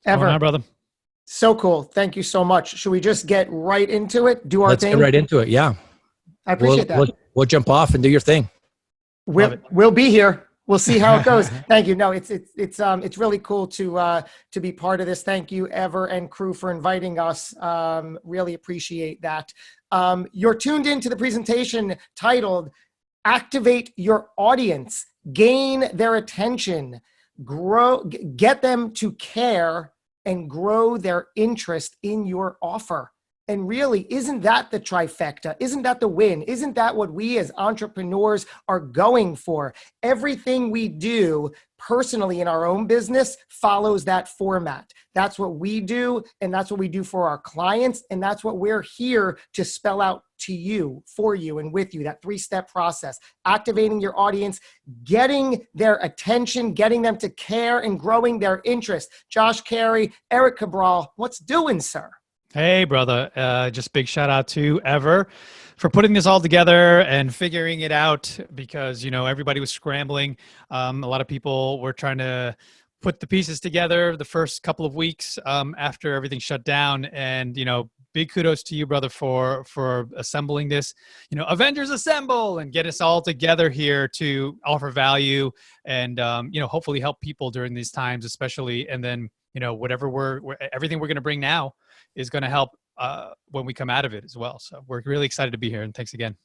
What's going on, Ever. brother? So cool. Thank you so much. Should we just get right into it? Do our Let's get thing? right into it. Yeah. I We'll, appreciate that. we'll, we'll jump off and do your thing. Love it. We'll be here. We'll see how it goes. Thank you. No, it's really cool to be part of this. Thank you, Ever and crew, for inviting us. Really appreciate that. You're tuned into the presentation titled "Activate Your Audience, Gain Their Attention, Get them to care, and grow their interest in your offer." And really, isn't that the trifecta? Isn't that the win? Isn't that what we as entrepreneurs are going for? Everything we do personally in our own business follows that format. That's what we do, and that's what we do for our clients, and that's what we're here to spell out to you, for you, and with you, that three-step process: activating your audience, getting their attention, getting them to care, and growing their interest. Josh, Cary, Erik, Cabral, what's doing, sir? Hey, brother. Just big shout out to Ever for putting this all together and figuring it out because, everybody was scrambling. A lot of people were trying to put the pieces together the first couple of weeks after everything shut down. And, big kudos to you, brother, for assembling this, Avengers Assemble, and get us all together here to offer value and, hopefully help people during these times, especially. And then, whatever everything we're going to bring now is going to help when we come out of it as well. So we're really excited to be here, and thanks again.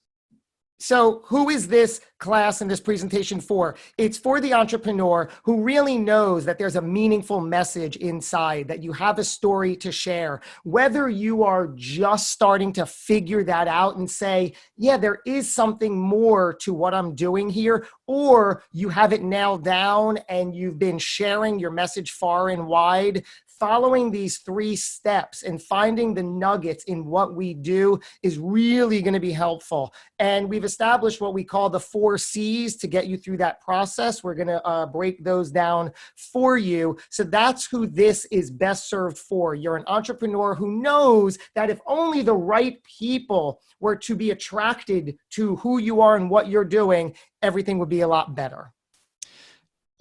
So who is this class and this presentation for? It's for the entrepreneur who really knows that there's a meaningful message inside, that you have a story to share. Whether you are just starting to figure that out and say, yeah, there is something more to what I'm doing here, or you have it nailed down and you've been sharing your message far and wide. Following these three steps and finding the nuggets in what we do is really going to be helpful. And we've established what we call the 4 C's to get you through that process. We're going to break those down for you. So that's who this is best served for. You're an entrepreneur who knows that if only the right people were to be attracted to who you are and what you're doing, everything would be a lot better.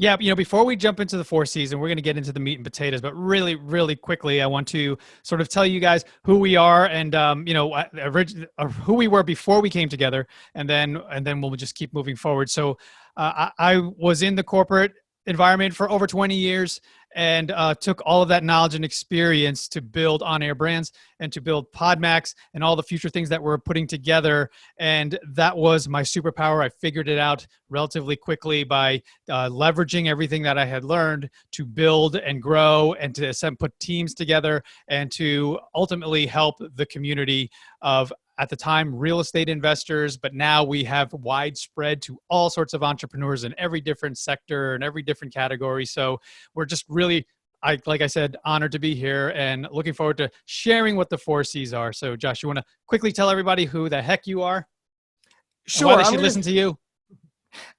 Yeah, before we jump into the 4 C's, and we're going to get into the meat and potatoes, but really, really quickly, I want to sort of tell you guys who we are and, who we were before we came together, and then we'll just keep moving forward. So I was in the corporate environment for over 20 years and took all of that knowledge and experience to build on-air brands and to build PodMax and all the future things that we're putting together. And that was my superpower. I figured it out relatively quickly by leveraging everything that I had learned to build and grow and to put teams together and to ultimately help the community of, at the time, real estate investors, but now we have widespread to all sorts of entrepreneurs in every different sector and every different category. So we're just really, like I said, honored to be here and looking forward to sharing what the 4 C's are. So Josh, you want to quickly tell everybody who the heck you are? Sure. And why they should listen to you?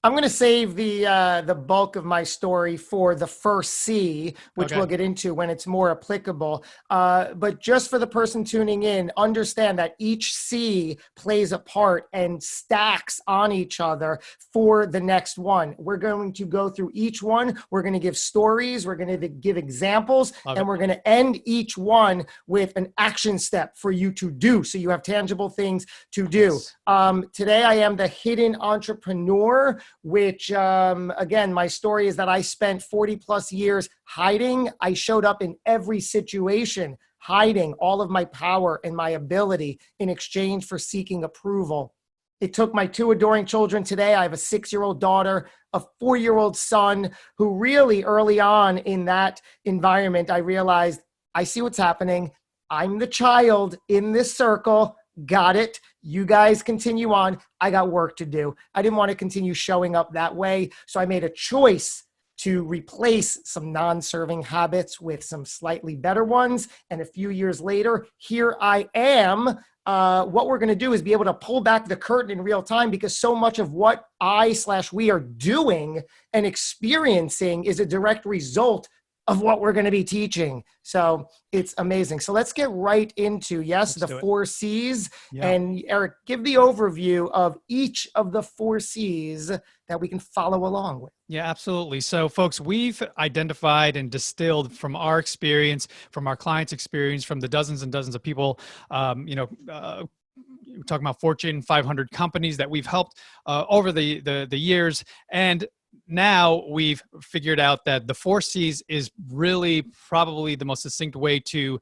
I'm going to save the bulk of my story for the first C, which we'll get into when it's more applicable. But just for the person tuning in, understand that each C plays a part and stacks on each other for the next one. We're going to go through each one. We're going to give stories. We're going to give examples. And we're going to end each one with an action step for you to do. So you have tangible things to do. Yes. Today, I am the hidden entrepreneur, which, again, my story is that I spent 40 plus years hiding. I showed up in every situation, hiding all of my power and my ability in exchange for seeking approval. It took my 2 adoring children today. I have a 6-year-old daughter, a 4-year-old son, who really early on in that environment, I realized I see what's happening. I'm the child in this circle. Got it. You guys continue on. I got work to do. I didn't want to continue showing up that way. So I made a choice to replace some non-serving habits with some slightly better ones. And a few years later, here I am. What we're going to do is be able to pull back the curtain in real time, because so much of what we are doing and experiencing is a direct result of what we're going to be teaching. So it's amazing. So let's get right into, the 4 C's. Yeah. And Erik, give the overview of each of the 4 C's that we can follow along with. Yeah, absolutely. So folks, we've identified and distilled from our experience, from our clients' experience, from the dozens and dozens of people, we're talking about Fortune 500 companies that we've helped over the years. And now we've figured out that the 4 C's is really probably the most succinct way to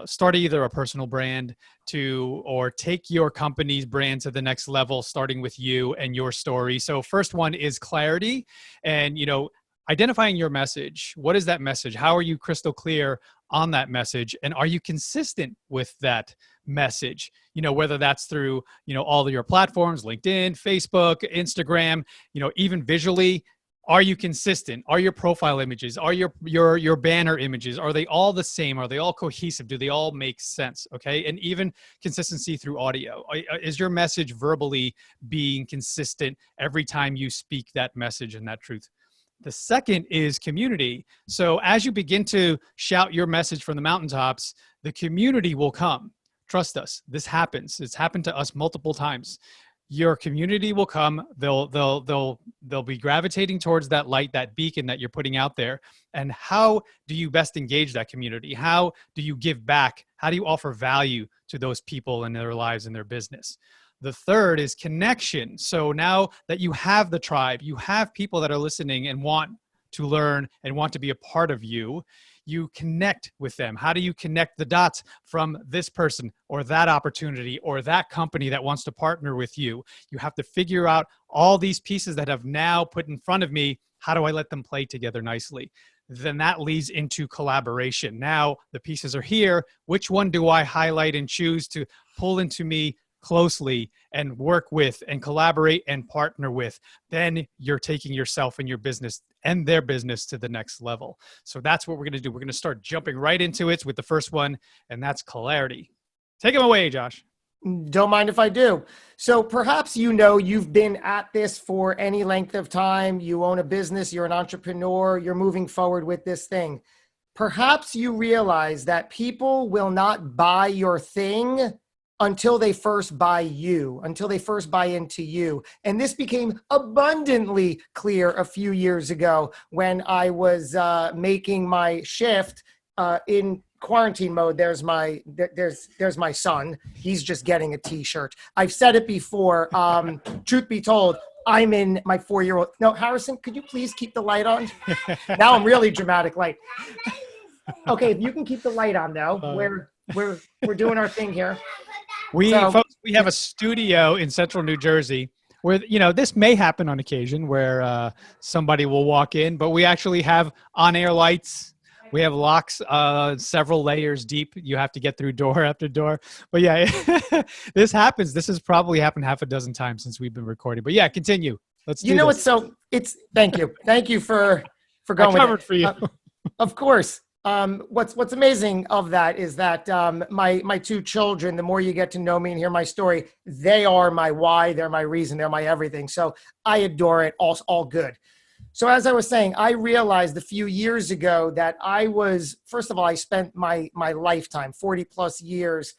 start either a personal brand or take your company's brand to the next level, starting with you and your story. So first one is clarity, and, identifying your message. What is that message? How are you crystal clear on that message? And are you consistent with that message? Whether that's through, all of your platforms, LinkedIn, Facebook, Instagram, even visually, are you consistent? Are your profile images, are your banner images, are they all the same? Are they all cohesive? Do they all make sense? Okay. And even consistency through audio. Is your message verbally being consistent every time you speak that message and that truth? The second is community. So as you begin to shout your message from the mountaintops, the community will come. Trust us, this happens. It's happened to us multiple times. Your community will come. They'll be gravitating towards that light, that beacon that you're putting out there. And how do you best engage that community? How do you give back? How do you offer value to those people in their lives and their business? The third is connection. So now that you have the tribe, you have people that are listening and want to learn and want to be a part of you, you connect with them. How do you connect the dots from this person or that opportunity or that company that wants to partner with you? You have to figure out all these pieces that have now put in front of me. How do I let them play together nicely? Then that leads into collaboration. Now the pieces are here. Which one do I highlight and choose to pull into me closely and work with and collaborate and partner with? Then you're taking yourself and your business and their business to the next level. So that's what we're going to do. We're going to start jumping right into it with the first one, and that's clarity. Take them away, Josh. Don't mind if I do. So perhaps you've been at this for any length of time. You own a business, you're an entrepreneur, you're moving forward with this thing. Perhaps you realize that people will not buy your thing until they first buy you, until they first buy into you. And this became abundantly clear a few years ago when I was making my shift in quarantine mode. There's my son. He's just getting a t-shirt. I've said it before. Truth be told, I'm in my 4-year-old. No, Harrison, could you please keep the light on? Now I'm really dramatic light. Okay, if you can keep the light on though. We're doing our thing here. Folks, we have a studio in central New Jersey where, this may happen on occasion where somebody will walk in, but we actually have on-air lights. We have locks several layers deep. You have to get through door after door. But yeah, this happens. This has probably happened half a dozen times since we've been recording. But yeah, continue. Let's do this. Thank you. Thank you for going. I covered for you. Of course. What's amazing of that is that my 2 children, the more you get to know me and hear my story, they are my why, they're my reason, they're my everything. So I adore it, all good. So as I was saying, I realized a few years ago that first of all, I spent my lifetime, 40 plus years,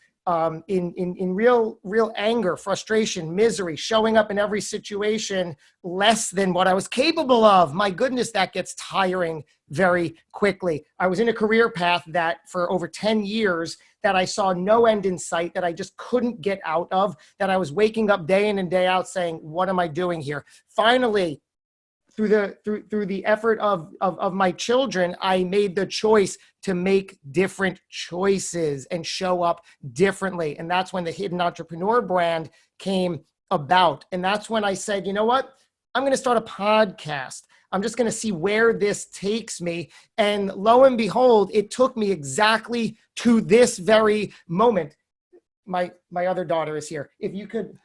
in real anger, frustration, misery, showing up in every situation less than what I was capable of. My goodness, that gets tiring very quickly. I was in a career path that for over 10 years that I saw no end in sight, that I just couldn't get out of, that I was waking up day in and day out saying, what am I doing here? Finally, through the effort of my children, I made the choice to make different choices and show up differently. And that's when the Hidden Entrepreneur brand came about. And that's when I said, you know what? I'm going to start a podcast. I'm just going to see where this takes me. And lo and behold, it took me exactly to this very moment. My other daughter is here. If you could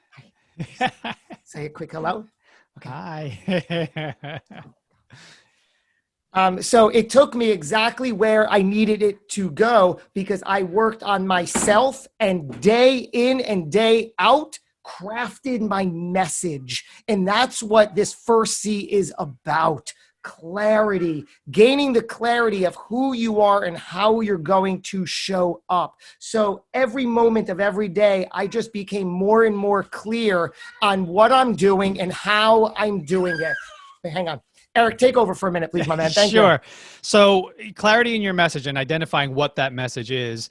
say a quick hello. Okay. Hi. So it took me exactly where I needed it to go because I worked on myself and day in and day out crafted my message. And that's what this first C is about. clarity, gaining the clarity of who you are and how you're going to show up. So every moment of every day, I just became more and more clear on what I'm doing and how I'm doing it. Hang on. Erik, take over for a minute, please, my man. Thank you. Sure. So clarity in your message and identifying what that message is.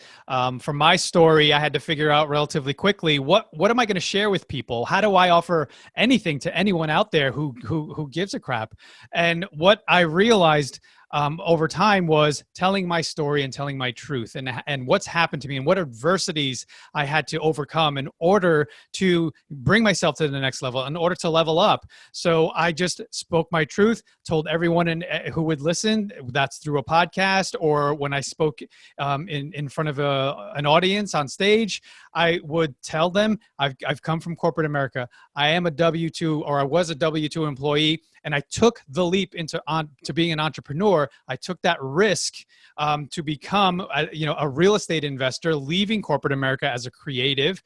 For my story, I had to figure out relatively quickly, what am I going to share with people? How do I offer anything to anyone out there who gives a crap? And what I realized over time was telling my story and telling my truth and what's happened to me and what adversities I had to overcome in order to bring myself to the next level, in order to level up. So I just spoke my truth, told everyone who would listen. That's through a podcast or when I spoke in front of an audience on stage. I would tell them I've come from corporate America. I am a W-2, or I was a W-2 employee, and I took the leap to being an entrepreneur. I took that risk to become a real estate investor, leaving corporate America as a creative,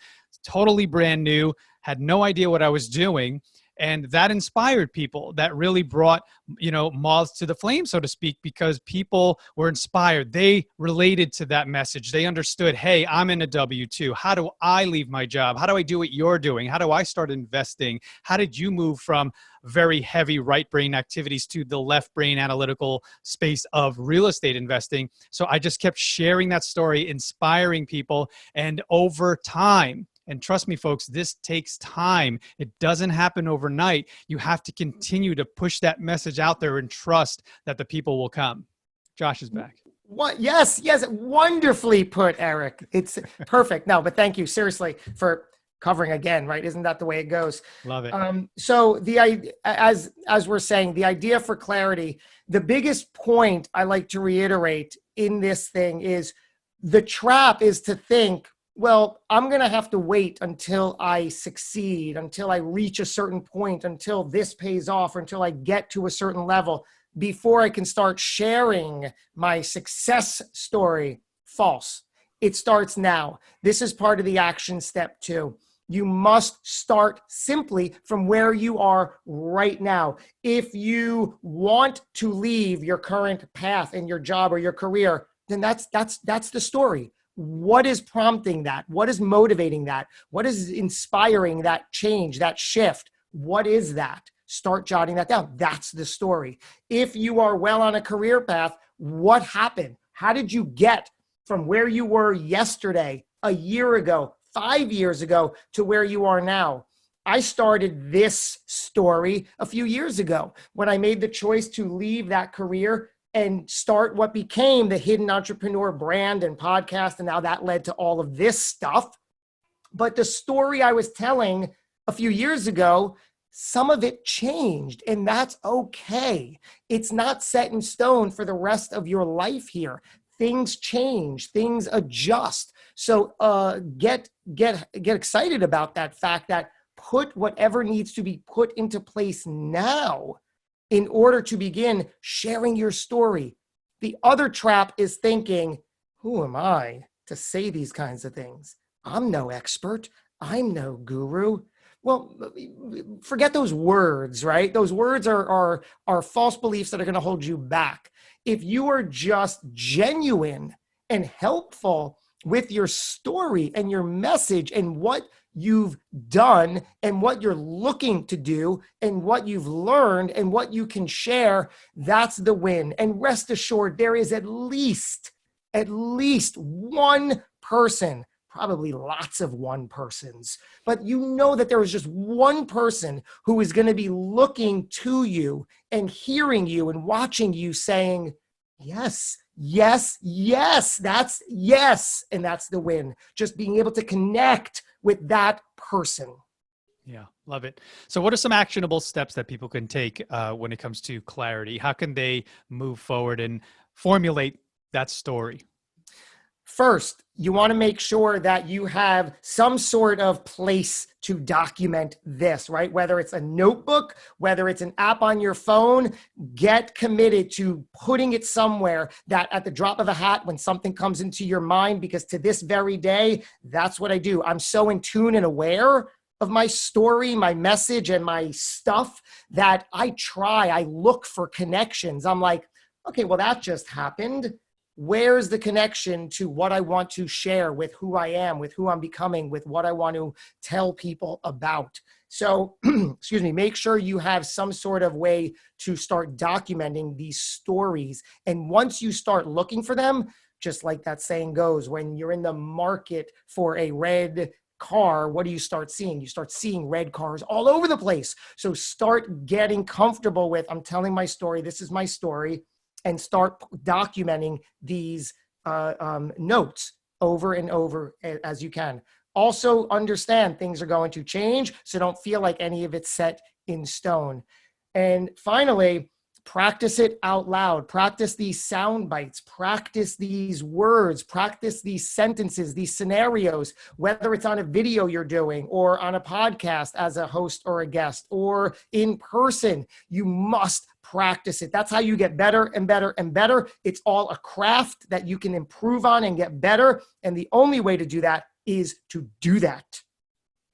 totally brand new, had no idea what I was doing. And that inspired people. That really brought, moths to the flame, so to speak, because people were inspired. They related to that message. They understood, hey, I'm in a W-2. How do I leave my job? How do I do what you're doing? How do I start investing? How did you move from very heavy right brain activities to the left brain analytical space of real estate investing? So I just kept sharing that story, inspiring people. And over time, and trust me, folks, this takes time. It doesn't happen overnight. You have to continue to push that message out there and trust that the people will come. Josh is back. What? Yes. Wonderfully put, Erik. It's perfect. No, but thank you seriously for covering again, right? Isn't that the way it goes? Love it. So as we're saying, the idea for clarity, the biggest point I like to reiterate in this thing is the trap is to think, well, I'm going to have to wait until I succeed, until I reach a certain point, until this pays off, or until I get to a certain level before I can start sharing my success story. False. It starts now. This is part of the action step 2. You must start simply from where you are right now. If you want to leave your current path in your job or your career, then that's the story. What is prompting that? What is motivating that? What is inspiring that change, that shift? What is that? Start jotting that down. That's the story. If you are well on a career path, what happened? How did you get from where you were yesterday, a year ago, 5 years ago, to where you are now? I started this story a few years ago when I made the choice to leave that career and start what became the Hidden Entrepreneur brand and podcast. And now that led to all of this stuff. But the story I was telling a few years ago, some of it changed, and that's okay. It's not set in stone for the rest of your life here. Things change, things adjust. So get excited about that fact that put whatever needs to be put into place now in order to begin sharing your story. The other trap is thinking, who am I to say these kinds of things? I'm no expert. I'm no guru. Well, forget those words, right? Those words are false beliefs that are going to hold you back. If you are just genuine and helpful with your story and your message and what you've done and what you're looking to do and what you've learned and what you can share, that's the win. And rest assured, there is at least one person, probably lots of one persons, but you know that there is just one person who is going to be looking to you and hearing you and watching you saying, yes, yes, yes, that's yes. And that's the win. Just being able to connect with that person. Yeah, love it. So what are some actionable steps that people can take when it comes to clarity? How can they move forward and formulate that story? First, you want to make sure that you have some sort of place to document this, right? Whether it's a notebook, whether it's an app on your phone, get committed to putting it somewhere that at the drop of a hat, when something comes into your mind, because to this very day, that's what I do. I'm so in tune and aware of my story, my message, and my stuff that I look for connections. I'm like, okay, well, that just happened. Where's the connection to what I want to share with who I am, with who I'm becoming, with what I want to tell people about? So, excuse me, make sure you have some sort of way to start documenting these stories. And once you start looking for them, just like that saying goes, when you're in the market for a red car, what do you start seeing? You start seeing red cars all over the place. So start getting comfortable with, I'm telling my story, this is my story, and start documenting these notes over and over as you can. Also understand things are going to change, so don't feel like any of it's set in stone. And finally, practice it out loud. Practice these sound bites, practice these words, practice these sentences, these scenarios, whether it's on a video you're doing or on a podcast as a host or a guest or in person. You must practice it. That's how you get better and better and better. It's all a craft that you can improve on and get better. And the only way to do that is to do that.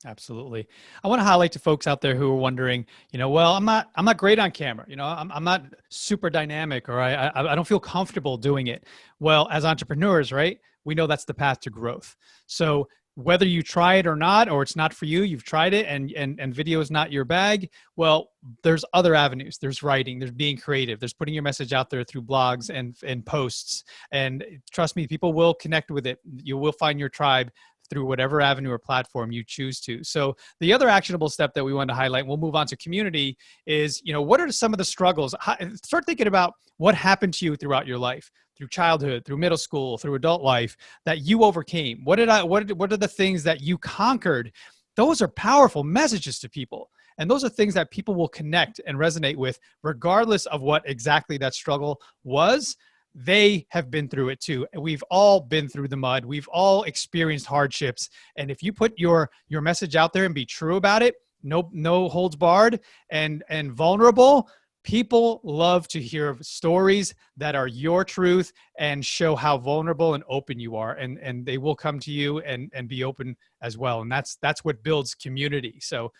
Absolutely. I want to highlight to folks out there who are wondering, well, I'm not great on camera. I'm not super dynamic, or I don't feel comfortable doing it. Well, as entrepreneurs, right? We know that's the path to growth. So whether you try it or not, or it's not for you, you've tried it and video is not your bag. Well, there's other avenues. There's writing, there's being creative, there's putting your message out there through blogs and posts. And trust me, people will connect with it. You will find your tribe through whatever avenue or platform you choose to. So the other actionable step that we want to highlight, and we'll move on to community, is, what are some of the struggles? Start thinking about what happened to you throughout your life, through childhood, through middle school, through adult life, that you overcame. What are the things that you conquered? Those are powerful messages to people. And those are things that people will connect and resonate with, regardless of what exactly that struggle was. They have been through it too. We've all been through the mud. We've all experienced hardships. And if you put your message out there and be true about it, no holds barred and vulnerable, people love to hear stories that are your truth and show how vulnerable and open you are. And they will come to you and be open as well. And that's what builds community. So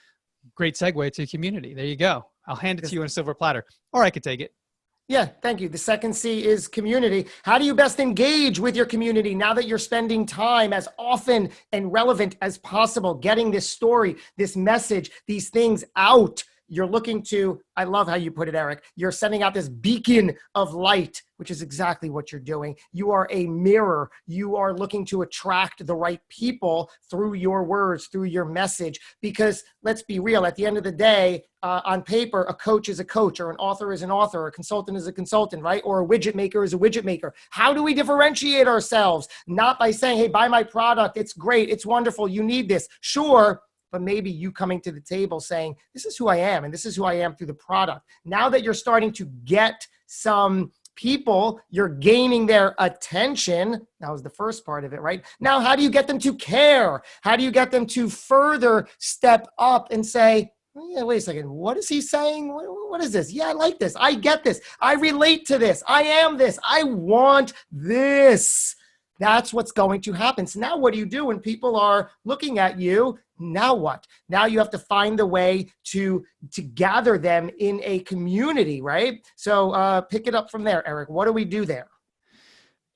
great segue to community. There you go. I'll hand it to you on a silver platter, or I could take it. Yeah, thank you. The second C is community. How do you best engage with your community now that you're spending time as often and relevant as possible, getting this story, this message, these things out? You're looking to, I love how you put it, Erik, you're sending out this beacon of light, which is exactly what you're doing. You are a mirror. You are looking to attract the right people through your words, through your message, because let's be real, at the end of the day, on paper, a coach is a coach, or an author is an author, or a consultant is a consultant, right? Or a widget maker is a widget maker. How do we differentiate ourselves? Not by saying, hey, buy my product. It's great. It's wonderful. You need this. Sure. But maybe you coming to the table saying, this is who I am, and this is who I am through the product. Now that you're starting to get some people, you're gaining their attention. That was the first part of it, right? Now, how do you get them to care? How do you get them to further step up and say, yeah, wait a second, what is he saying? What is this? Yeah, I like this. I get this. I relate to this. I am this. I want this. That's what's going to happen. So now what do you do when people are looking at you? Now what? Now you have to find a way to gather them in a community, right? So pick it up from there, Erik. What do we do there?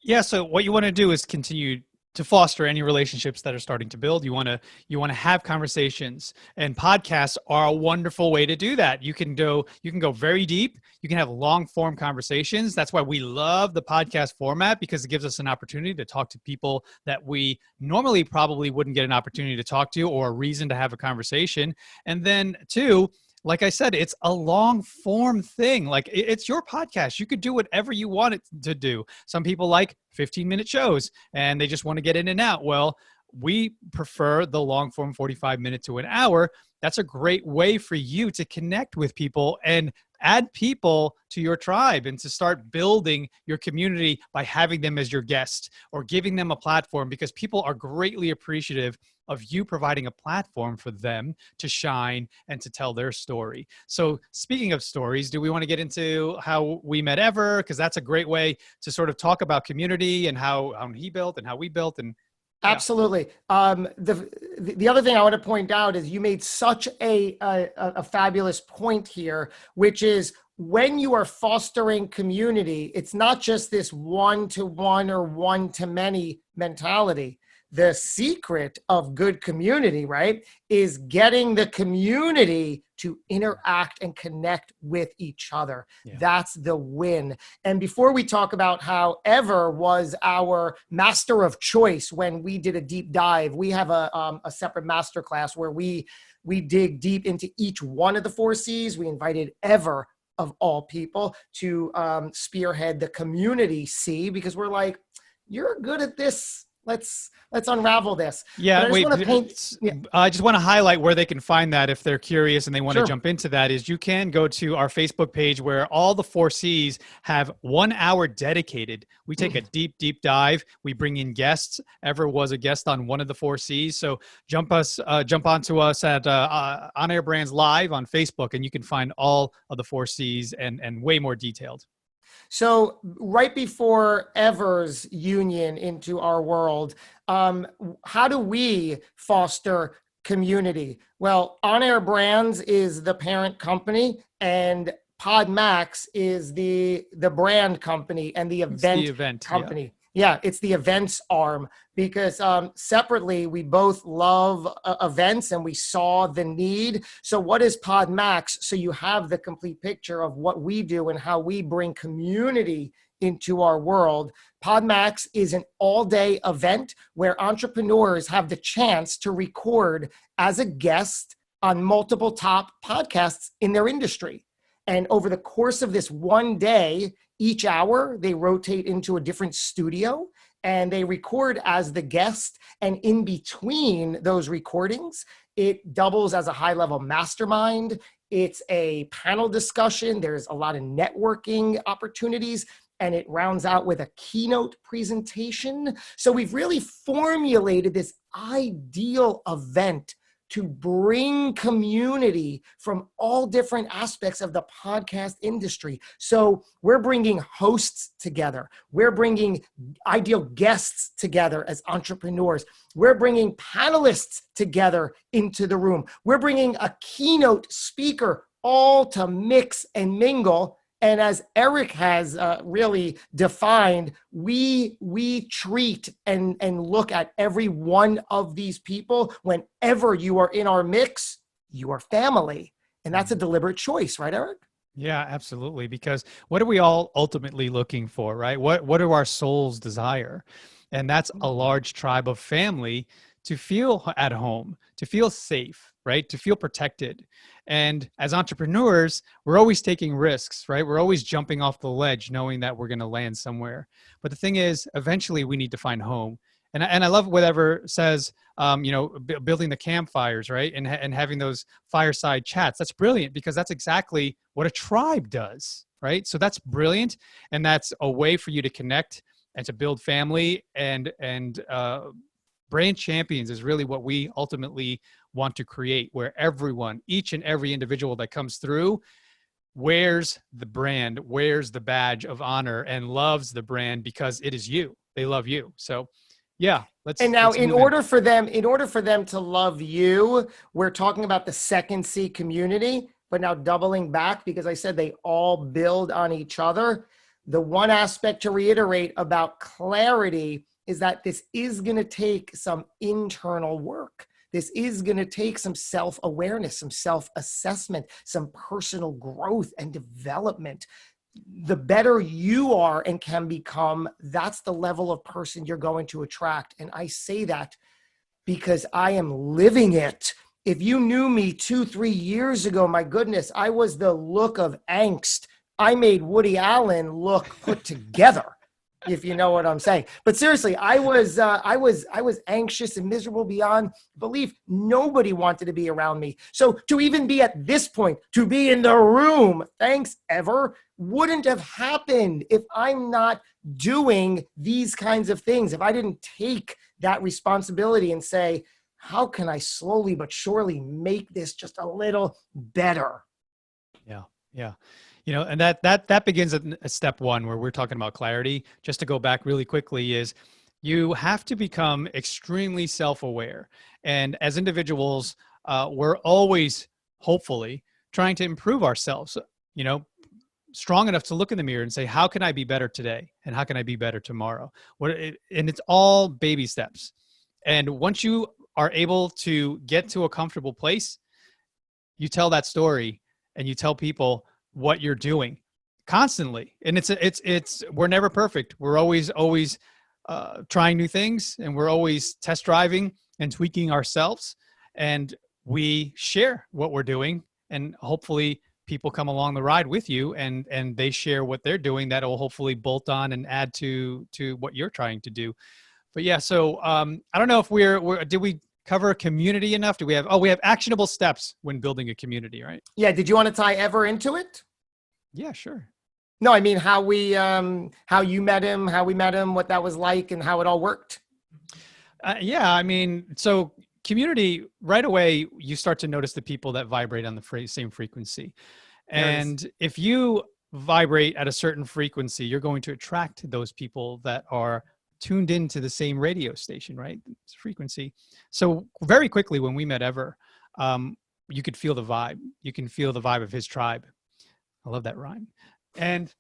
Yeah, so what you want to do is continue to foster any relationships that are starting to build. You want to have conversations, and podcasts are a wonderful way to do that. You can go very deep. You can have long form conversations. That's why we love the podcast format, because it gives us an opportunity to talk to people that we normally probably wouldn't get an opportunity to talk to, or a reason to have a conversation. And then two, like I said, it's a long form thing. Like, it's your podcast. You could do whatever you want it to do. Some people like 15-minute shows and they just want to get in and out. Well, we prefer the long form, 45 minutes to an hour. That's a great way for you to connect with people and add people to your tribe, and to start building your community by having them as your guest or giving them a platform, because people are greatly appreciative of you providing a platform for them to shine and to tell their story. So speaking of stories, do we want to get into how we met Ever? Because that's a great way to sort of talk about community and how he built and how we built. And Absolutely. The other thing I want to point out is you made such a fabulous point here, which is when you are fostering community, it's not just this one-to-one or one-to-many mentality. The secret of good community, right, is getting the community to interact and connect with each other. Yeah. That's the win. And before we talk about how Ever was our master of choice when we did a deep dive, we have a separate masterclass where we dig deep into each one of the 4 C's. We invited Ever, of all people, to spearhead the community C, because we're like, you're good at this. Let's unravel this. Yeah, I just want to highlight where they can find that if they're curious and they want to jump into that. Is you can go to our Facebook page where all the 4 C's have 1 hour dedicated. We take a deep dive. We bring in guests. Ever was a guest on one of the 4 C's. So jump onto us at On Air Brands Live on Facebook, and you can find all of the 4 C's and way more detailed. So right before Ever's union into our world, how do we foster community? Well, On Air Brands is the parent company, and PodMax is the brand company and the event company. Yeah, it's the events arm, because separately, we both love events and we saw the need. So what is PodMax? So you have the complete picture of what we do and how we bring community into our world. PodMax is an all-day event where entrepreneurs have the chance to record as a guest on multiple top podcasts in their industry. And over the course of this one day, each hour, they rotate into a different studio and they record as the guest. And in between those recordings, it doubles as a high-level mastermind. It's a panel discussion. There's a lot of networking opportunities, and it rounds out with a keynote presentation. So we've really formulated this ideal event to bring community from all different aspects of the podcast industry. So we're bringing hosts together. We're bringing ideal guests together as entrepreneurs. We're bringing panelists together into the room. We're bringing a keynote speaker, all to mix and mingle. And as Erik has really defined, we treat and look at every one of these people. Whenever you are in our mix, you are family. And that's a deliberate choice, right, Erik? Yeah, absolutely. Because what are we all ultimately looking for, right? What do our souls desire? And that's a large tribe of family to feel at home, to feel safe, right? To feel protected. And as entrepreneurs, we're always taking risks, right? We're always jumping off the ledge, knowing that we're going to land somewhere. But the thing is, eventually we need to find home. And I love whatever says, building the campfires, right? And having those fireside chats. That's brilliant, because that's exactly what a tribe does, right? So that's brilliant. And that's a way for you to connect and to build family, and brand champions is really what we ultimately want to create, where everyone, each and every individual that comes through, wears the brand, wears the badge of honor, and loves the brand because it is you. They love you. So yeah, in order for them to love you, we're talking about the second C, community, but now doubling back, because I said they all build on each other. The one aspect to reiterate about clarity is that this is going to take some internal work. This is going to take some self-awareness, some self-assessment, some personal growth and development. The better you are and can become, that's the level of person you're going to attract. And I say that because I am living it. If you knew me 2-3 years ago, my goodness, I was the look of angst. I made Woody Allen look put together, if you know what I'm saying. But seriously, I was anxious and miserable beyond belief. Nobody wanted to be around me. So to even be at this point, to be in the room, thanks Ever, wouldn't have happened if I'm not doing these kinds of things. If I didn't take that responsibility and say, how can I slowly but surely make this just a little better? Yeah. And that begins at step one, where we're talking about clarity. Just to go back really quickly, is You have to become extremely self-aware. And as individuals, we're always, hopefully, trying to improve ourselves, you know, strong enough to look in the mirror and say, how can I be better today? And how can I be better tomorrow? And it's all baby steps. And once you are able to get to a comfortable place, you tell that story and you tell people what you're doing constantly. And we're never perfect. We're always trying new things, and we're always test driving and tweaking ourselves. And we share what we're doing, and hopefully people come along the ride with you, and they share what they're doing that will hopefully bolt on and add to what you're trying to do. But yeah, so I don't know if did we cover community enough? We have actionable steps when building a community, right? Yeah. Did you want to tie Ever into it? Yeah, sure. No, I mean how you met him, how we met him, what that was like, and how it all worked. Yeah, I mean, so community, right away, you start to notice the people that vibrate on the same frequency. And if you vibrate at a certain frequency, you're going to attract those people that are tuned into the same radio station, right? It's frequency. So very quickly when we met Ever, you could feel the vibe. You can feel the vibe of his tribe. I love that rhyme. And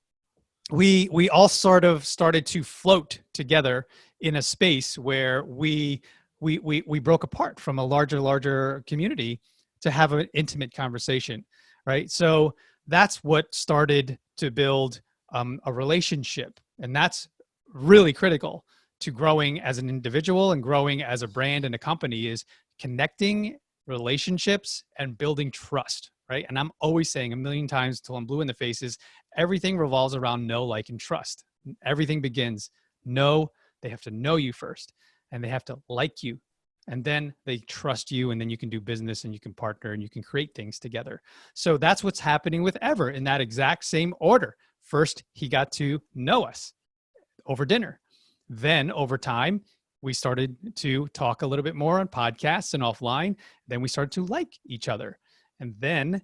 we all sort of started to float together in a space where we broke apart from a larger community to have an intimate conversation, right? So that's what started to build a relationship, and that's really critical to growing as an individual and growing as a brand and a company, is connecting relationships and building trust, right? And I'm always saying a million times till I'm blue in the face is everything revolves around know, like, and trust. Everything begins. They have to know you first, and they have to like you, and then they trust you, and then you can do business and you can partner and you can create things together. So that's what's happening with Ever in that exact same order. First, he got to know us over dinner. Then over time, we started to talk a little bit more on podcasts and offline. Then we started to like each other. And then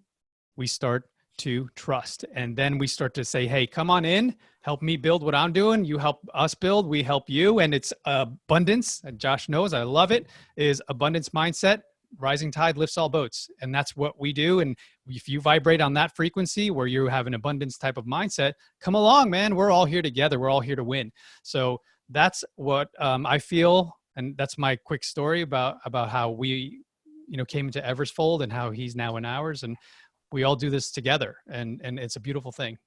we start to trust. And then we start to say, hey, come on in, help me build what I'm doing. You help us build, we help you. And it's abundance. And Josh knows, I love it, is abundance mindset. Rising tide lifts all boats. And that's what we do. And if you vibrate on that frequency where you have an abundance type of mindset, come along, man. We're all here together. We're all here to win. So that's what I feel. And that's my quick story about how we, came into Ever's fold and how he's now in ours. And we all do this together. And it's a beautiful thing.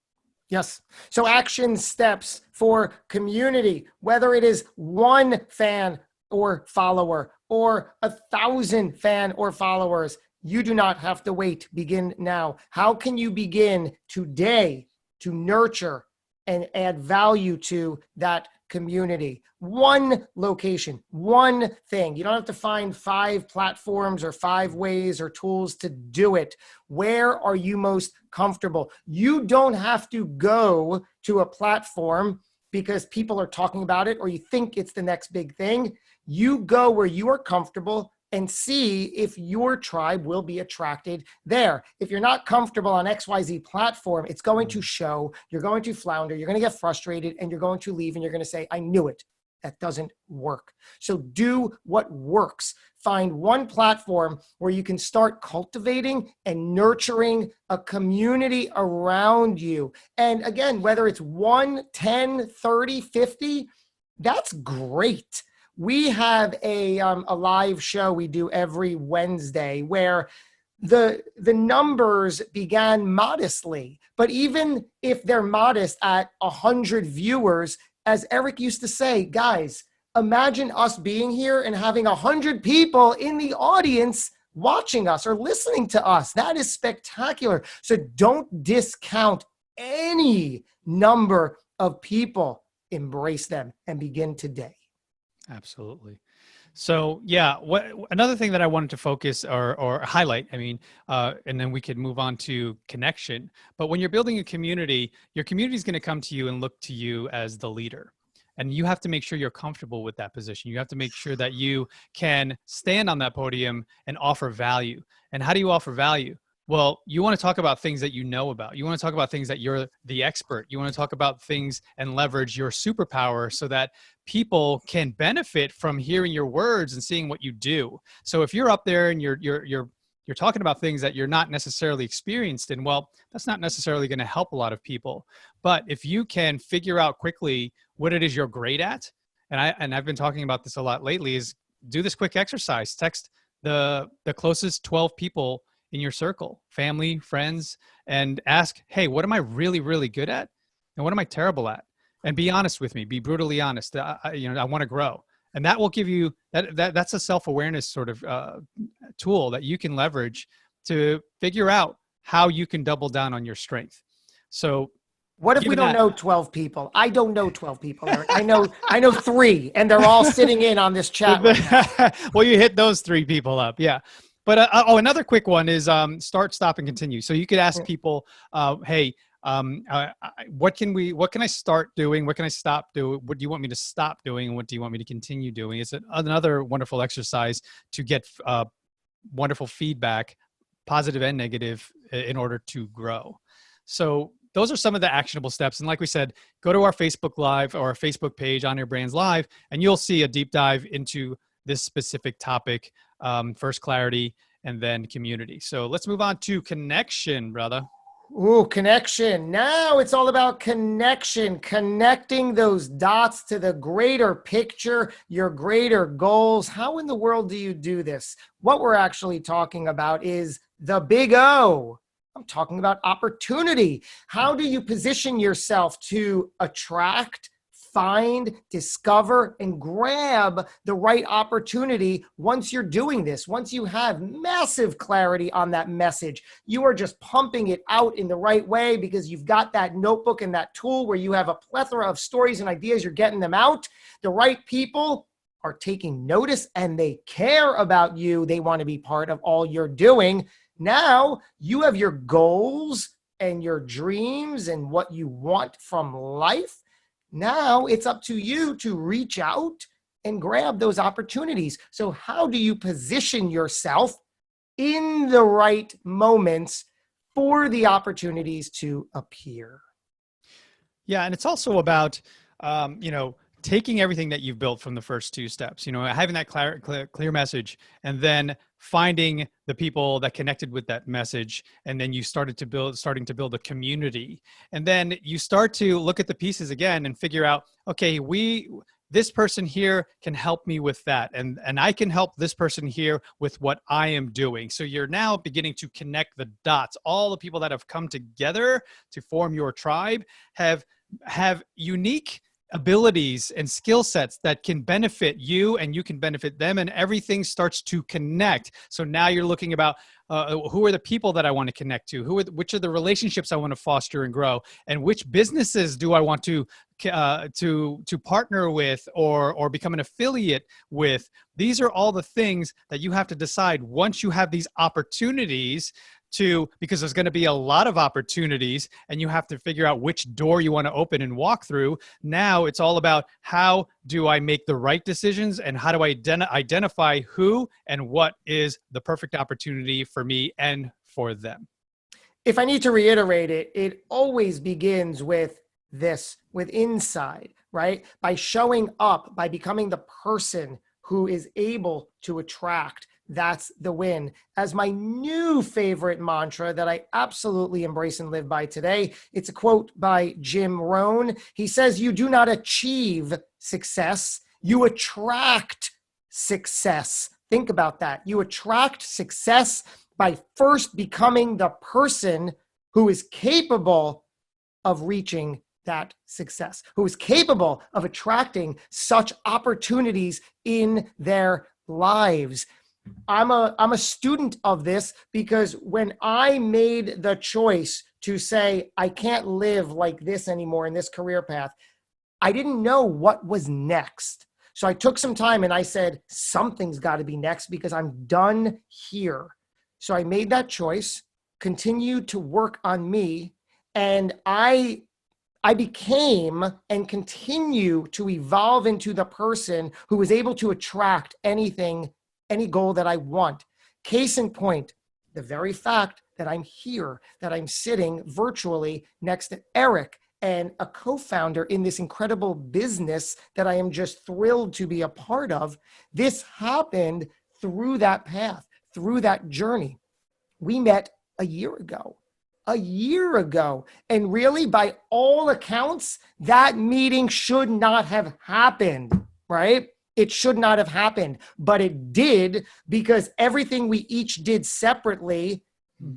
Yes. So action steps for community, whether it is one fan or follower or 1,000 fan or followers, you do not have to wait. Begin now. How can you begin today to nurture and add value to that community? One location, one thing. You don't have to find 5 platforms or 5 ways or tools to do it. Where are you most comfortable? You don't have to go to a platform because people are talking about it or you think it's the next big thing. You go where you are comfortable and see if your tribe will be attracted there. If you're not comfortable on XYZ platform, it's going to show, you're going to flounder, you're going to get frustrated, and you're going to leave and you're going to say, I knew it. That doesn't work. So do what works. Find one platform where you can start cultivating and nurturing a community around you. And again, whether it's 1, 10, 30, 50, that's great. We have a live show we do every Wednesday where the numbers began modestly, but even if they're modest at 100 viewers, as Erik used to say, guys, imagine us being here and having 100 people in the audience watching us or listening to us. That is spectacular. So don't discount any number of people. Embrace them and begin today. Absolutely. So yeah, another thing that I wanted to focus or highlight, and then we could move on to connection. But when you're building a community, your community is going to come to you and look to you as the leader. And you have to make sure you're comfortable with that position. You have to make sure that you can stand on that podium and offer value. And how do you offer value? Well, you want to talk about things that you know about. You want to talk about things that you're the expert. You want to talk about things and leverage your superpower so that people can benefit from hearing your words and seeing what you do. So if you're up there and you're talking about things that you're not necessarily experienced in, well, that's not necessarily going to help a lot of people. But if you can figure out quickly what it is you're great at, and I've been talking about this a lot lately, is do this quick exercise. Text the closest 12 people in your circle, family, friends, and ask, hey, what am I really, really good at? And what am I terrible at? And be honest with me, be brutally honest. I want to grow. And that will give you that's a self-awareness sort of tool that you can leverage to figure out how you can double down on your strength. So what if we don't know 12 people? I don't know 12 people, Eric. I know 3, and they're all sitting in on this chat right now. Well, you hit those 3 people up. Yeah. But another quick one is start, stop, and continue. So you could ask people, hey, what can I start doing? What can I stop doing? What do you want me to stop doing? And what do you want me to continue doing? It's another wonderful exercise to get wonderful feedback, positive and negative, in order to grow. So those are some of the actionable steps. And like we said, go to our Facebook Live or our Facebook page, On Your Brands Live, and you'll see a deep dive into this specific topic. First clarity and then community. So let's move on to connection, brother. Ooh, connection. Now it's all about connection, connecting those dots to the greater picture, your greater goals. How in the world do you do this? What we're actually talking about is the big O. I'm talking about opportunity. How do you position yourself to attract, find, discover, and grab the right opportunity once you're doing this? Once you have massive clarity on that message, you are just pumping it out in the right way because you've got that notebook and that tool where you have a plethora of stories and ideas. You're getting them out. The right people are taking notice and they care about you. They want to be part of all you're doing. Now you have your goals and your dreams and what you want from life. Now it's up to you to reach out and grab those opportunities. So how do you position yourself in the right moments for the opportunities to appear? Yeah. And it's also about, taking everything that you've built from the first 2 steps, having that clear message, and then finding the people that connected with that message. And then you starting to build a community. And then you start to look at the pieces again and figure out, okay, this person here can help me with that. And I can help this person here with what I am doing. So you're now beginning to connect the dots. All the people that have come together to form your tribe have unique abilities and skill sets that can benefit you and you can benefit them, and everything starts to connect. So now you're looking about who are the people that I want to connect to, which are the relationships I want to foster and grow, and which businesses do I want to partner with or become an affiliate with. These are all the things that you have to decide once you have these opportunities because there's going to be a lot of opportunities and you have to figure out which door you want to open and walk through. Now it's all about how do I make the right decisions and how do I identify who and what is the perfect opportunity for me and for them. If I need to reiterate it, it always begins with inside, right? By showing up, by becoming the person who is able to attract. That's the win. As my new favorite mantra that I absolutely embrace and live by today, it's a quote by Jim Rohn. He says, you do not achieve success, you attract success. Think about that. You attract success by first becoming the person who is capable of reaching that success, who is capable of attracting such opportunities in their lives. I'm a student of this because when I made the choice to say, I can't live like this anymore in this career path, I didn't know what was next. So I took some time and I said, something's got to be next because I'm done here. So I made that choice, continued to work on me, and I became and continue to evolve into the person who is able to attract any goal that I want. Case in point, the very fact that I'm here, that I'm sitting virtually next to Erik and a co-founder in this incredible business that I am just thrilled to be a part of. This happened through that path, through that journey. We met a year ago. And really, by all accounts, that meeting should not have happened, right? It should not have happened, but it did, because everything we each did separately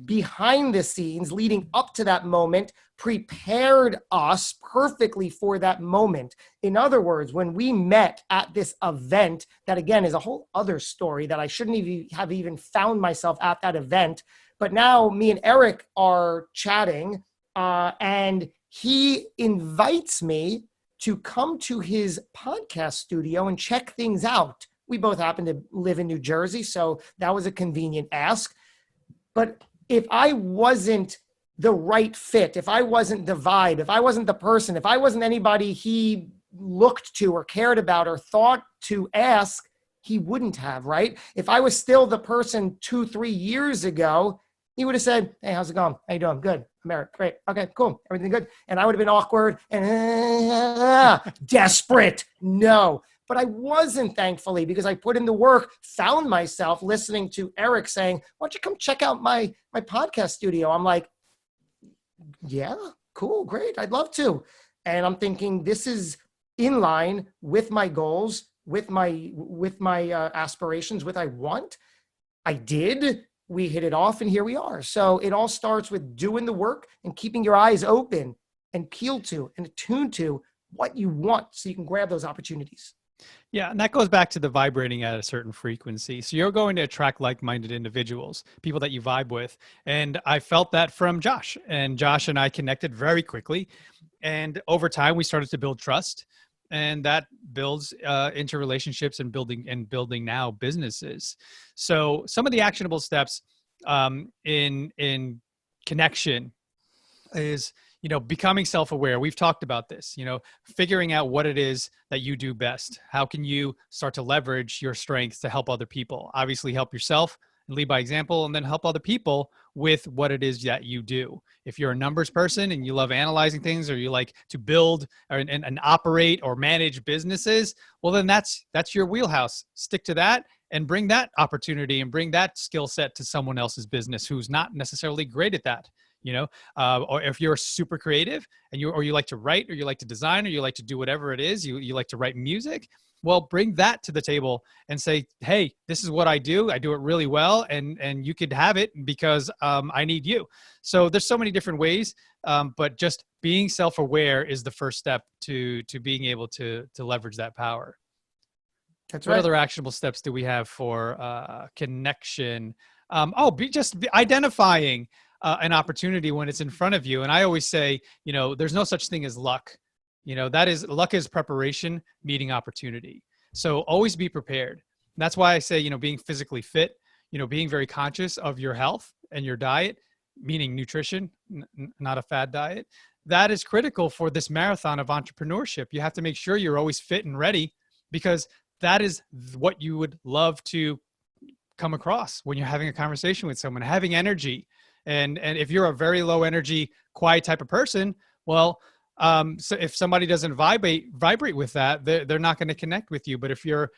behind the scenes leading up to that moment prepared us perfectly for that moment. In other words, when we met at this event, that again is a whole other story that I shouldn't even have even found myself at that event. But now me and Erik are chatting, and he invites me to come to his podcast studio and check things out. We both happen to live in New Jersey, so that was a convenient ask. But if I wasn't the right fit, if I wasn't the vibe, if I wasn't the person, if I wasn't anybody he looked to or cared about or thought to ask, he wouldn't have, right? If I was still the person 2-3 years ago, he would have said, hey, how's it going? How you doing? Good. I'm Erik. Great. Okay, cool. Everything good? And I would have been awkward and desperate. No. But I wasn't, thankfully, because I put in the work, found myself listening to Erik saying, why don't you come check out my podcast studio? I'm like, yeah, cool, great. I'd love to. And I'm thinking this is in line with my goals, with my aspirations, with I want. I did. We hit it off, and here we are. So it all starts with doing the work and keeping your eyes open and peeled to and attuned to what you want so you can grab those opportunities. Yeah, and that goes back to the vibrating at a certain frequency. So you're going to attract like-minded individuals, people that you vibe with. And I felt that from Josh. And Josh and I connected very quickly. And over time, we started to build trust. And that builds into relationships and building now businesses. So some of the actionable steps in connection is, becoming self-aware. We've talked about this, figuring out what it is that you do best. How can you start to leverage your strengths to help other people? Obviously help yourself and lead by example, and then help other people with what it is that you do. If you're a numbers person and you love analyzing things, or you like to build and operate or manage businesses, well, then that's your wheelhouse. Stick to that and bring that opportunity and bring that skill set to someone else's business who's not necessarily great at that. Or if you're super creative and you like to write, or you like to design, or you like to do whatever it is, you like to write music, well, bring that to the table and say, hey, this is what I do. I do it really well. And you could have it because I need you. So there's so many different ways, but just being self-aware is the first step to being able to leverage that power. That's right. What other actionable steps do we have for connection? Just identifying an opportunity when it's in front of you. And I always say, there's no such thing as luck. Luck is preparation meeting opportunity. So always be prepared. And that's why I say, being physically fit, being very conscious of your health and your diet, meaning nutrition, not a fad diet. That is critical for this marathon of entrepreneurship. You have to make sure you're always fit and ready, because that is what you would love to come across when you're having a conversation with someone, having energy. And if you're a very low energy, quiet type of person, well, so if somebody doesn't vibrate with that, they're not going to connect with you. But if you're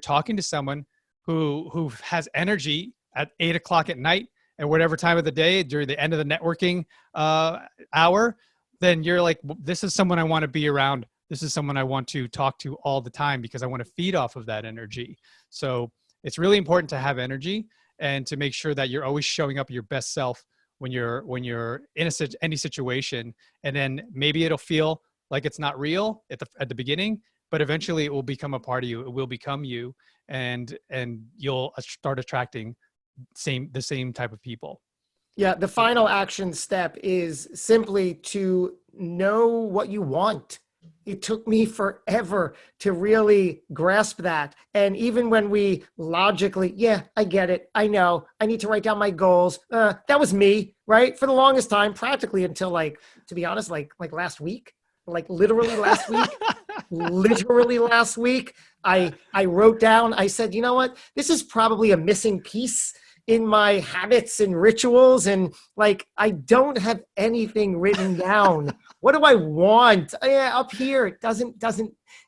talking to someone who has energy at 8 o'clock at night at whatever time of the day during the end of the networking hour, then you're like, this is someone I want to be around. This is someone I want to talk to all the time because I want to feed off of that energy. So it's really important to have energy and to make sure that you're always showing up your best self when you're in any situation. And then maybe it'll feel like it's not real at the beginning, but eventually it will become a part of you. It will become you, and you'll start attracting the same type of people. Yeah, the final action step is simply to know what you want. It took me forever to really grasp that. And even when we logically, yeah, I get it. I know. I need to write down my goals. That was me, right? For the longest time, practically until to be honest, like last week, literally last week, I wrote down, I said, you know what? This is probably a missing piece in my habits and rituals, and like, I don't have anything written down. What do I want? Up here,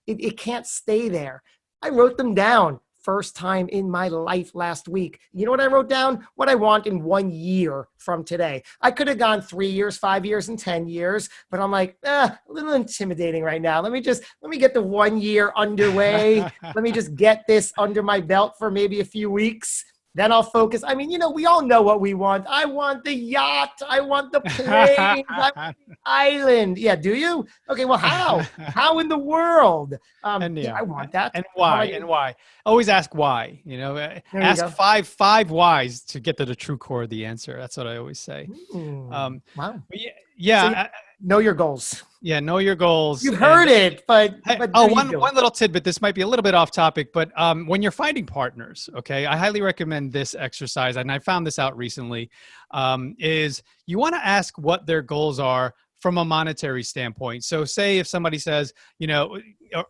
it can't stay there. I wrote them down. First time in my life last week. You know what I wrote down? What I want in 1 year from today. I could have gone 3 years, 5 years, and 10 years, but I'm like, a little intimidating right now. Let me get the 1 year underway. Let me just get this under my belt for maybe a few weeks. Then I'll focus. I mean, we all know what we want. I want the yacht. I want the plane. I want the island. Yeah, do you? Okay, well, how? How in the world? I want that. And why? And why? Always ask why. Ask five whys to get to the true core of the answer. That's what I always say. Wow. Yeah. So know your goals. Yeah, know your goals. You've heard it, but one little tidbit. This might be a little bit off topic, but when you're finding partners, okay, I highly recommend this exercise, and I found this out recently, is you want to ask what their goals are from a monetary standpoint. So say if somebody says,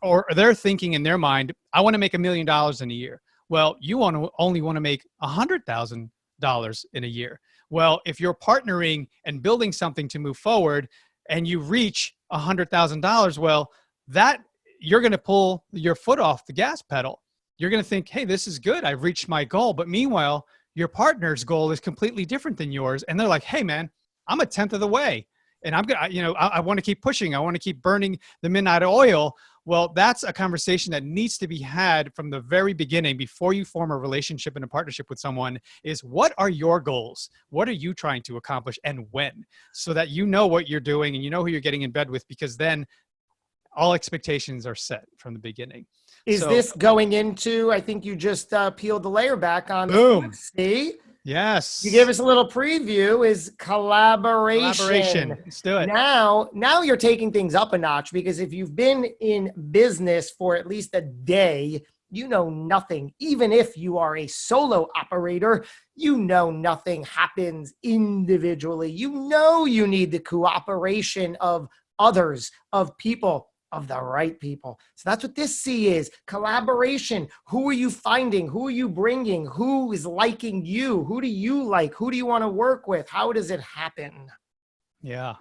or they're thinking in their mind, I want to make $1 million in a year. Well, you only want to make $100,000 in a year. Well, if you're partnering and building something to move forward, and you reach $100,000, well, that you're going to pull your foot off the gas pedal. You're going to think, hey, this is good. I've reached my goal. But meanwhile, your partner's goal is completely different than yours. And they're like, hey, man, I'm 1/10 of the way. And I'm going to, I want to keep pushing. I want to keep burning the midnight oil. Well, that's a conversation that needs to be had from the very beginning before you form a relationship and a partnership with someone is, what are your goals? What are you trying to accomplish and when? So that you know what you're doing and you know who you're getting in bed with, because then all expectations are set from the beginning. Is this going into, I think you just peeled the layer back on. Boom. See? Yes. You gave us a little preview, is collaboration. Let's do it. Now you're taking things up a notch, because if you've been in business for at least a day, you know nothing. Even if you are a solo operator, nothing happens individually. You need the cooperation of others, of people, of the right people. So that's what this C is. Collaboration. Who are you finding? Who are you bringing? Who is liking you? Who do you like? Who do you want to work with? How does it happen? Yeah.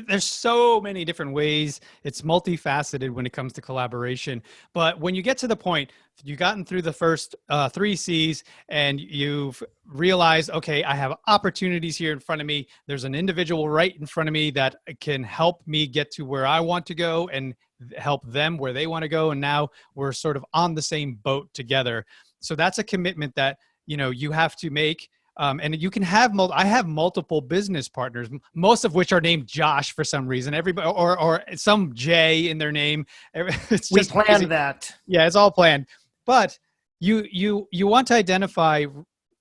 There's so many different ways. It's multifaceted when it comes to collaboration. But when you get to the point, you've gotten through the first 3 C's and you've realized, okay, I have opportunities here in front of me. There's an individual right in front of me that can help me get to where I want to go and help them where they want to go. And now we're sort of on the same boat together. So that's a commitment that, you have to make. And you can have, I have multiple business partners, most of which are named Josh for some reason, everybody, or some J in their name. It's just we planned that. Yeah, it's all planned. But you want to identify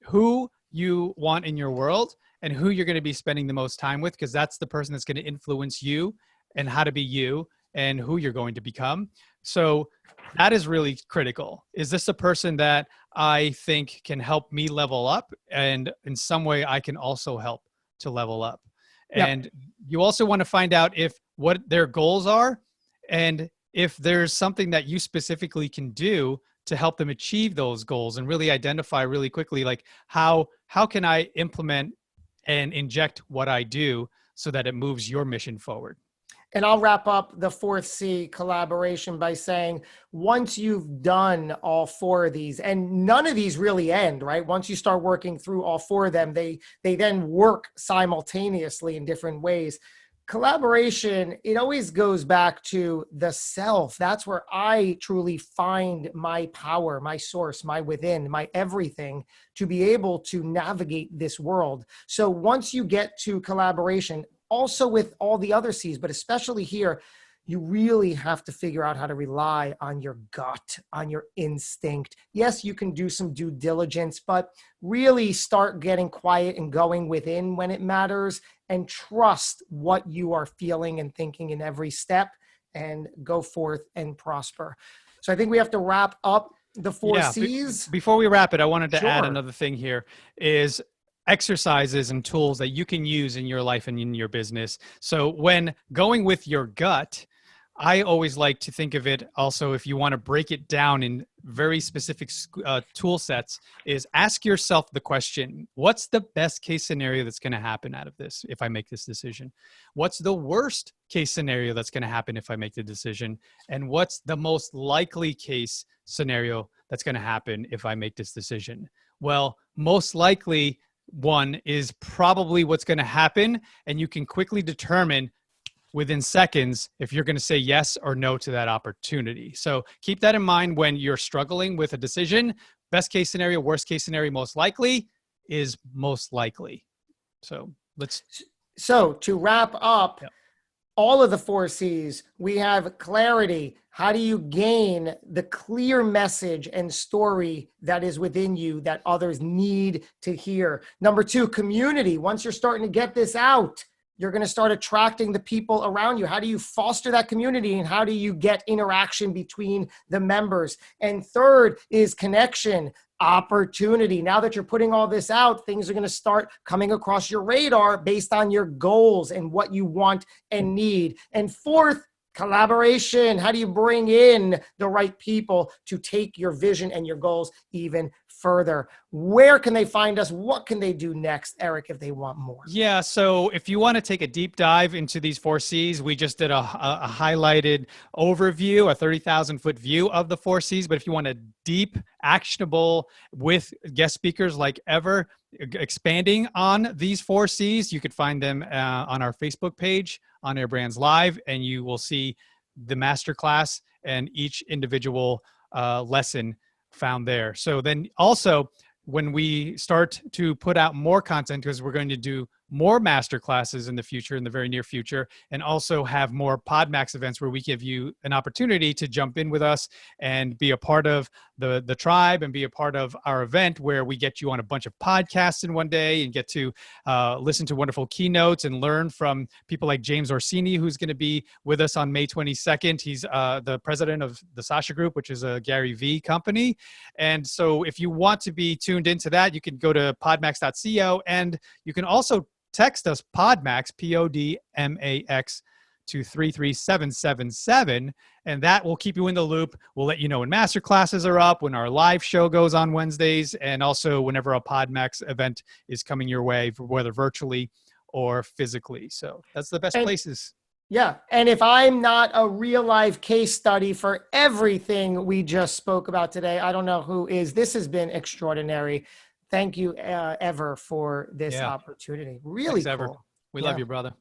who you want in your world and who you're going to be spending the most time with, because that's the person that's going to influence you and how to be you and who you're going to become. So that is really critical. Is this a person that I think can help me level up, and in some way I can also help to level up? Yep. And you also want to find out what their goals are, and if there's something that you specifically can do to help them achieve those goals, and really identify really quickly, like how can I implement and inject what I do so that it moves your mission forward. And I'll wrap up the 4th C, collaboration, by saying, once you've done all 4 of these, and none of these really end, right? Once you start working through all 4 of them, they then work simultaneously in different ways. Collaboration, it always goes back to the self. That's where I truly find my power, my source, my within, my everything, to be able to navigate this world. So once you get to collaboration, also with all the other C's, but especially here, you really have to figure out how to rely on your gut, on your instinct. Yes, you can do some due diligence, but really start getting quiet and going within when it matters, and trust what you are feeling and thinking in every step, and go forth and prosper. So I think we have to wrap up the 4 C's. Before we wrap it, I wanted to add another thing here is exercises and tools that you can use in your life and in your business. So when going with your gut, I always like to think of it also, if you want to break it down in very specific tool sets is ask yourself the question, what's the best case scenario that's going to happen out of this if I make this decision? What's the worst case scenario that's going to happen if I make the decision? And what's the most likely case scenario that's going to happen if I make this decision? Well, most likely one is probably what's going to happen, and you can quickly determine within seconds if you're going to say yes or no to that opportunity. So keep that in mind when you're struggling with a decision. Best case scenario, worst case scenario, most likely is most likely. So to wrap up, yep, all of the 4 C's, we have clarity. How do you gain the clear message and story that is within you that others need to hear? Number 2, community. Once you're starting to get this out, you're going to start attracting the people around you. How do you foster that community, and how do you get interaction between the members? And third is connection, opportunity. Now that you're putting all this out, things are going to start coming across your radar based on your goals and what you want and need. And fourth, collaboration. How do you bring in the right people to take your vision and your goals even further? Where can they find us? What can they do next, Erik, if they want more? Yeah, so if you want to take a deep dive into these 4 C's, we just did a highlighted overview, a 30,000-foot view of the 4 C's. But if you want a deep, actionable, with guest speakers like ever, expanding on these 4 C's, you could find them on our Facebook page, On Air Brands Live, and you will see the masterclass and each individual lesson found there. So then also, when we start to put out more content, because we're going to do more master classes in the future, in the very near future, and also have more PodMax events where we give you an opportunity to jump in with us and be a part of the tribe and be a part of our event, where we get you on a bunch of podcasts in one day and get to listen to wonderful keynotes and learn from people like James Orsini, who's going to be with us on May 22nd. He's the president of the Sasha Group, which is a Gary V company. And so if you want to be tuned into that, you can go to podmax.co, and you can also text us PodMax, PODMAX, to 33777, and that will keep you in the loop. We'll let you know when master classes are up, when our live show goes on Wednesdays, and also whenever a PodMax event is coming your way, whether virtually or physically. So that's the best places. Yeah. And if I'm not a real life case study for everything we just spoke about today, I don't know who is. This has been extraordinary. Thank you, Ever, for this opportunity. Really Thanks, cool. Ever. We love you, brother.